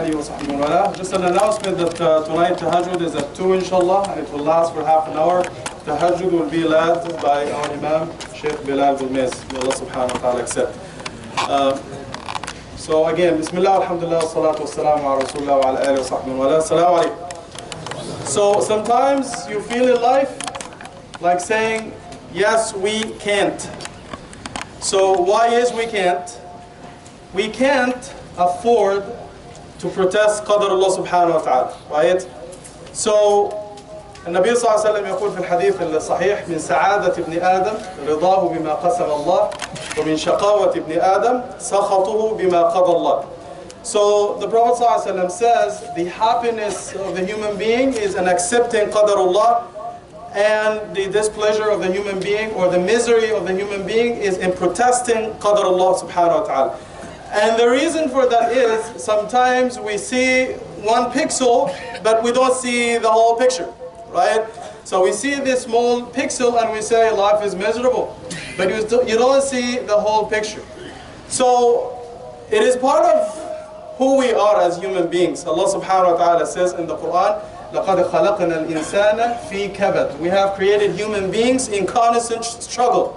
آله وصحبه وله. Just an announcement that tonight Tahajjud is at 2 inshallah, and it will last for half an hour. Tahajjud will be led by our Imam, Sheikh Bilal Bulmez. May Allah subhanahu wa ta'ala accept. So again, Bismillah, alhamdulillah, salatu wassalamu ala rasulullah wa ala alihi wa sahbihi wa ala. Assalamu alaikum. So sometimes you feel in life like saying, yes, we can't. So why is we can't? We can't afford to protest qadr Allah subhanahu wa ta'ala, right? So النبي صلى الله عليه وسلم يقول في الحديث الصحيح من سعادة ابن آدم رضاه بما قسم الله ومن شقاوة ابن آدم سخطه بما قضى الله. So the Prophet صلى الله عليه وسلم says the happiness of the human being is in accepting qadr Allah, and the displeasure of the human being or the misery of the human being is in protesting qadr Allah subhanahu wa ta'ala. And the reason for that is sometimes we see one pixel but we don't see the whole picture. Right? So we see this small pixel and we say life is miserable, but you don't see the whole picture. So it is part of who we are as human beings. Allah subhanahu wa ta'ala says in the Quran, لَقَدْ خَلَقْنَا الْإِنسَانَ فِي كَبَدٍ. We have created human beings in constant struggle.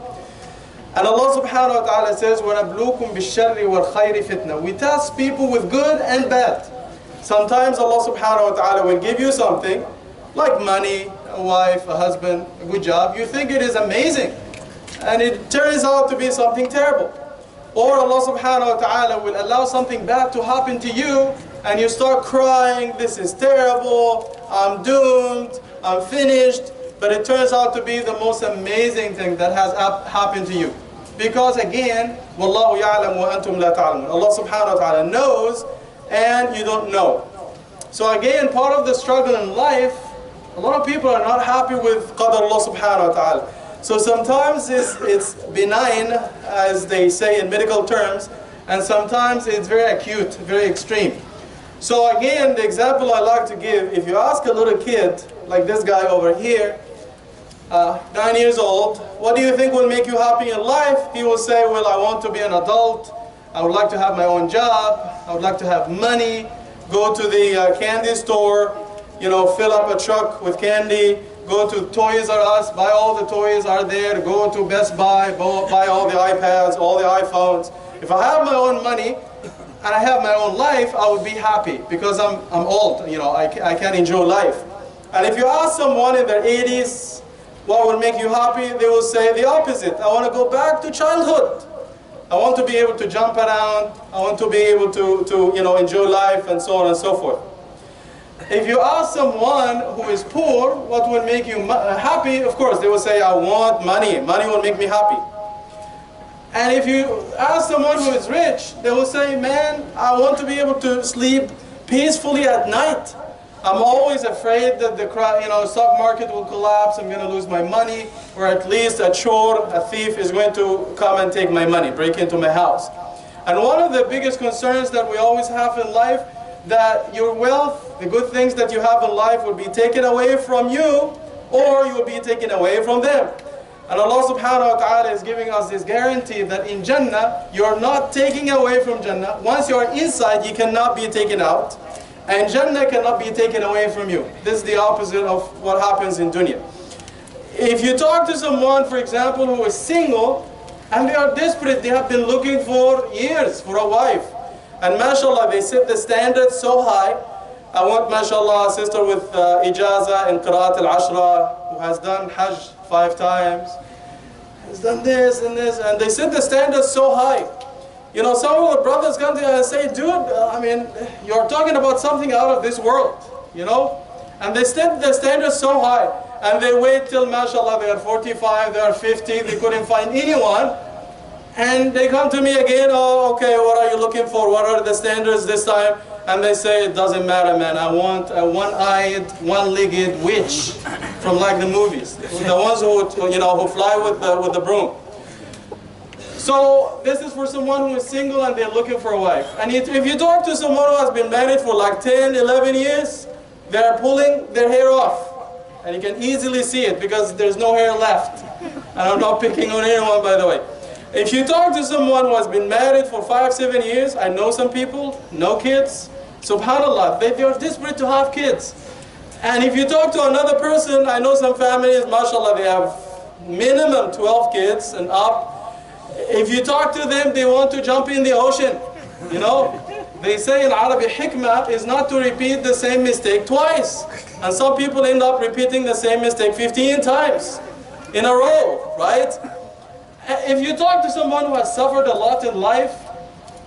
And Allah subhanahu wa ta'ala says, وَنَبْلُوكُمْ بِالشَّرِّ وَالْخَيْرِ فِتْنَةً. We test people with good and bad. Sometimes Allah subhanahu wa ta'ala will give you something like money, a wife, a husband, a good job. You think it is amazing, and it turns out to be something terrible. Or Allah subhanahu wa ta'ala will allow something bad to happen to you, and you start crying, this is terrible, I'm doomed, I'm finished. But it turns out to be the most amazing thing that has happened to you. Because again, وَاللَّهُ يَعْلَمُ وَأَنْتُمْ لَا تَعْلَمُونَ. Allah subhanahu wa ta'ala knows, and you don't know. So again, part of the struggle in life, a lot of people are not happy with qadr Allah subhanahu wa ta'ala. So sometimes it's benign, as they say in medical terms, and sometimes it's very acute, very extreme. So again, the example I like to give, if you ask a little kid, like this guy over here, 9 years old, what do you think will make you happy in life? He will say, well, I want to be an adult, I would like to have my own job, I would like to have money, go to the candy store, fill up a truck with candy, go to Toys R Us, buy all the toys are there, go to Best Buy, buy all the iPads, all the iPhones. If I have my own money and I have my own life, I would be happy because I'm old, I can enjoy life. And if you ask someone in their 80s, what will make you happy? They will say the opposite. I want to go back to childhood. I want to be able to jump around. I want to be able to enjoy life and so on and so forth. If you ask someone who is poor, what will make you happy? Of course, they will say, I want money. Money will make me happy. And if you ask someone who is rich, they will say, man, I want to be able to sleep peacefully at night. I'm always afraid that the stock market will collapse, I'm going to lose my money, or at least a chore, a thief is going to come and take my money, break into my house. And one of the biggest concerns that we always have in life, that your wealth, the good things that you have in life will be taken away from you, or you will be taken away from them. And Allah subhanahu wa ta'ala is giving us this guarantee that in Jannah, you are not taking away from Jannah. Once you are inside, you cannot be taken out. And Jannah cannot be taken away from you. This is the opposite of what happens in dunya. If you talk to someone, for example, who is single, and they are desperate, they have been looking for years for a wife. And mashallah, they set the standards so high. I want, mashallah, a sister with ijaza in Qira'at al-Ashra, who has done Hajj 5 times, has done this and this, and they set the standards so high. Some of the brothers come to you and say, dude, you're talking about something out of this world, And they set the standards so high, and they wait till, mashallah, they are 45, they are 50, they couldn't find anyone. And they come to me again, oh, okay, what are you looking for? What are the standards this time? And they say, it doesn't matter, man. I want a one-eyed, one-legged witch from like the movies. The ones who fly with the broom. So this is for someone who is single and they're looking for a wife. And if you talk to someone who has been married for like 10, 11 years, they're pulling their hair off. And you can easily see it because there's no hair left. And I'm not picking on anyone, by the way. If you talk to someone who has been married for 5, 7 years, I know some people, no kids, Subhanallah, they are desperate to have kids. And if you talk to another person, I know some families, mashallah, they have minimum 12 kids and up. If you talk to them, they want to jump in the ocean. You know, they say in Arabic, hikmah is not to repeat the same mistake twice. And some people end up repeating the same mistake 15 times in a row, right? If you talk to someone who has suffered a lot in life,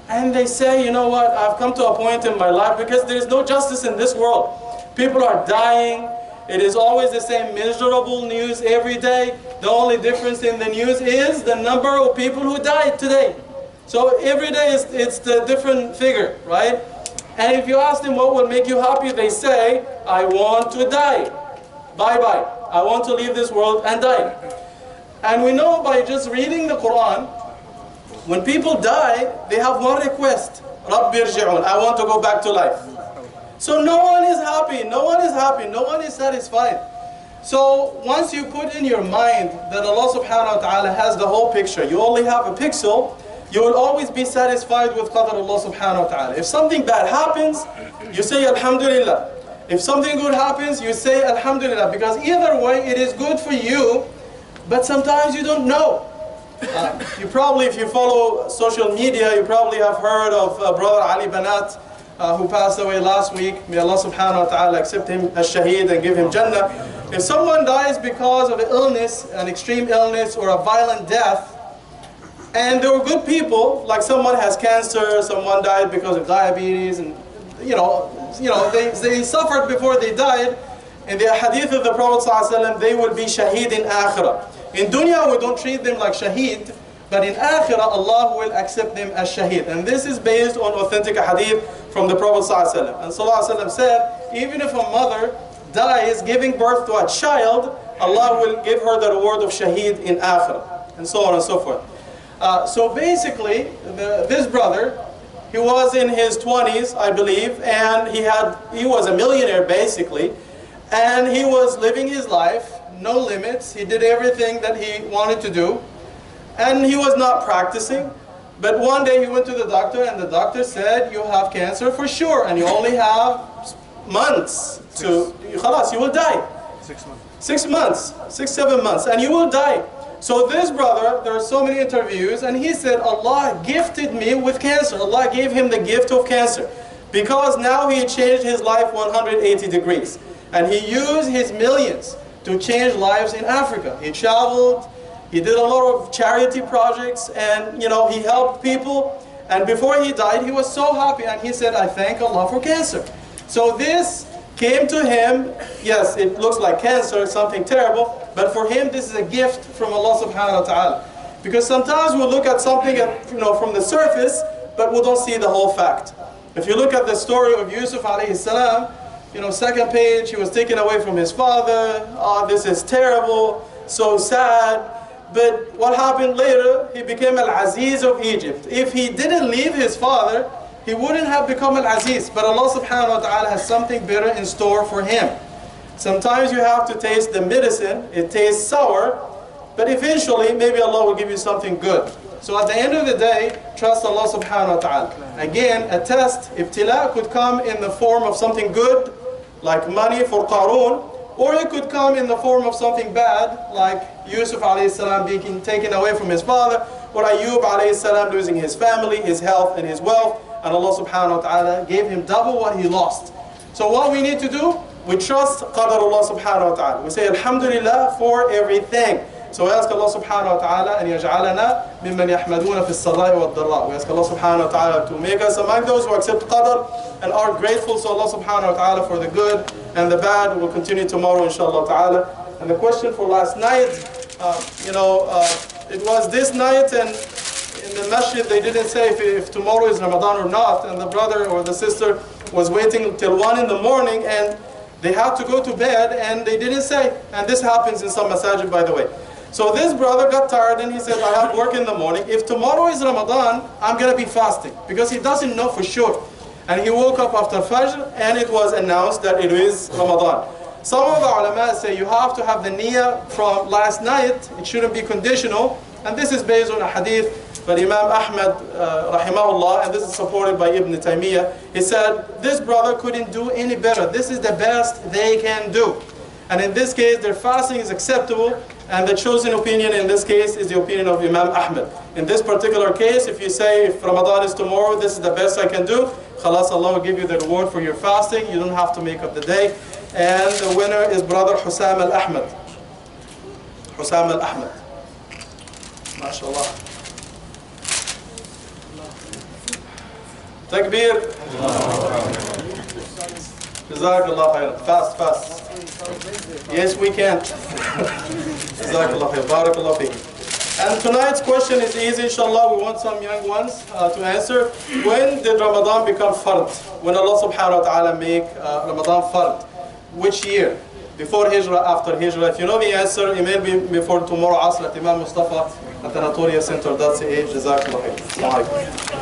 and they say, you know what, I've come to a point in my life because there is no justice in this world. People are dying. It is always the same miserable news every day. The only difference in the news is the number of people who died today. So every day it's the different figure, right? And if you ask them what will make you happy, they say, I want to die. Bye-bye. I want to leave this world and die. And we know by just reading the Quran, when people die, they have one request. Rabbi irji'un, I want to go back to life. So no one is happy, no one is happy, no one is satisfied. So once you put in your mind that Allah subhanahu wa ta'ala has the whole picture, you only have a pixel, you will always be satisfied with qadr Allah subhanahu wa ta'ala. If something bad happens, you say Alhamdulillah. If something good happens, you say Alhamdulillah. Because either way, it is good for you, but sometimes you don't know. You probably, if you follow social media, you probably have heard of Brother Ali Banat, who passed away last week. May Allah subhanahu wa ta'ala accept him as shaheed and give him Jannah. If someone dies because of an illness, an extreme illness or a violent death, and there were good people, like someone has cancer, someone died because of diabetes, and they suffered before they died. In the hadith of the Prophet ﷺ, they will be shaheed in akhirah. In dunya, we don't treat them like shaheed, but in akhirah, Allah will accept them as shaheed. And this is based on authentic hadith from the Prophet ﷺ. And ﷺ said, even if a mother dies giving birth to a child, Allah will give her the reward of shaheed in akhirah, and so on and so forth. So basically, this brother, he was in his 20s, I believe, and he was a millionaire basically, and he was living his life, no limits. He did everything that he wanted to do, and he was not practicing. But one day he went to the doctor, and the doctor said, you have cancer for sure, and you only have months to, khalas, you will die. 6 months. 6 months, 6, 7 months, and you will die. So this brother, there are so many interviews, and he said, Allah gifted me with cancer. Allah gave him the gift of cancer, because now he changed his life 180 degrees. And he used his millions to change lives in Africa. He traveled, he did a lot of charity projects, and he helped people. And before he died, he was so happy, and he said, I thank Allah for cancer. So this came to him. Yes, it looks like cancer, something terrible, but for him this is a gift from Allah subhanahu wa ta'ala. Because sometimes we look at something from the surface, but we don't see the whole fact. If you look at the story of Yusuf alayhi salam, second page, he was taken away from his father. Oh, this is terrible, so sad. But what happened later? He became Al-Aziz of Egypt. If he didn't leave his father, he wouldn't have become Al-Aziz. But Allah subhanahu wa ta'ala has something better in store for him. Sometimes you have to taste the medicine. It tastes sour, but eventually maybe Allah will give you something good. So at the end of the day, trust Allah subhanahu wa ta'ala. Again, a test, ibtila, could come in the form of something good, like money for Qarun, or it could come in the form of something bad, like Yusuf alayhi salam being taken away from his father, or Ayub alayhi salam losing his family, his health, and his wealth, and Allah subhanahu wa ta'ala gave him double what he lost. So what we need to do, we trust qadar Allah subhanahu wa ta'ala. We say Alhamdulillah for everything. So we ask Allah subhanahu wa ta'ala and yaj'alana mimman yahmaduna fi as-sarai wa ad-dharra. We ask Allah subhanahu wa ta'ala to make us among those who accept qadar and are grateful to Allah subhanahu wa ta'ala for the good and the bad. We'll continue tomorrow inshallah ta'ala. And the question for last night, it was this night, and in the masjid they didn't say if tomorrow is Ramadan or not, and the brother or the sister was waiting till 1 in the morning, and they had to go to bed and they didn't say. And this happens in some masajid, by the way. So this brother got tired and he said, I have work in the morning. If tomorrow is Ramadan, I'm going to be fasting, because he doesn't know for sure. And he woke up after Fajr and it was announced that it is Ramadan. Some of the ulama say you have to have the niyyah from last night. It shouldn't be conditional. And this is based on a hadith by Imam Ahmad, rahimahullah, and this is supported by Ibn Taymiyyah. He said, this brother couldn't do any better. This is the best they can do. And in this case, their fasting is acceptable, and the chosen opinion in this case is the opinion of Imam Ahmad. In this particular case, if you say, if Ramadan is tomorrow, this is the best I can do, khalas, Allah will give you the reward for your fasting. You don't have to make up the day. And the winner is brother Hussam al-Ahmad. Hussam al-Ahmad. MashaAllah. Takbir. Jazakallah khair. Fast, fast. Yes, we can. Jazakallah khair. Barakallah fiqh. And tonight's question is easy, inshallah. We want some young ones to answer. When did Ramadan become fard? When Allah subhanahu wa ta'ala make Ramadan fard? Which year? Before Hijrah, after Hijrah? If you know the answer, email me before tomorrow Asr at Imam Mustafa at Anatolia Center. That's the age. Jazakallah khair.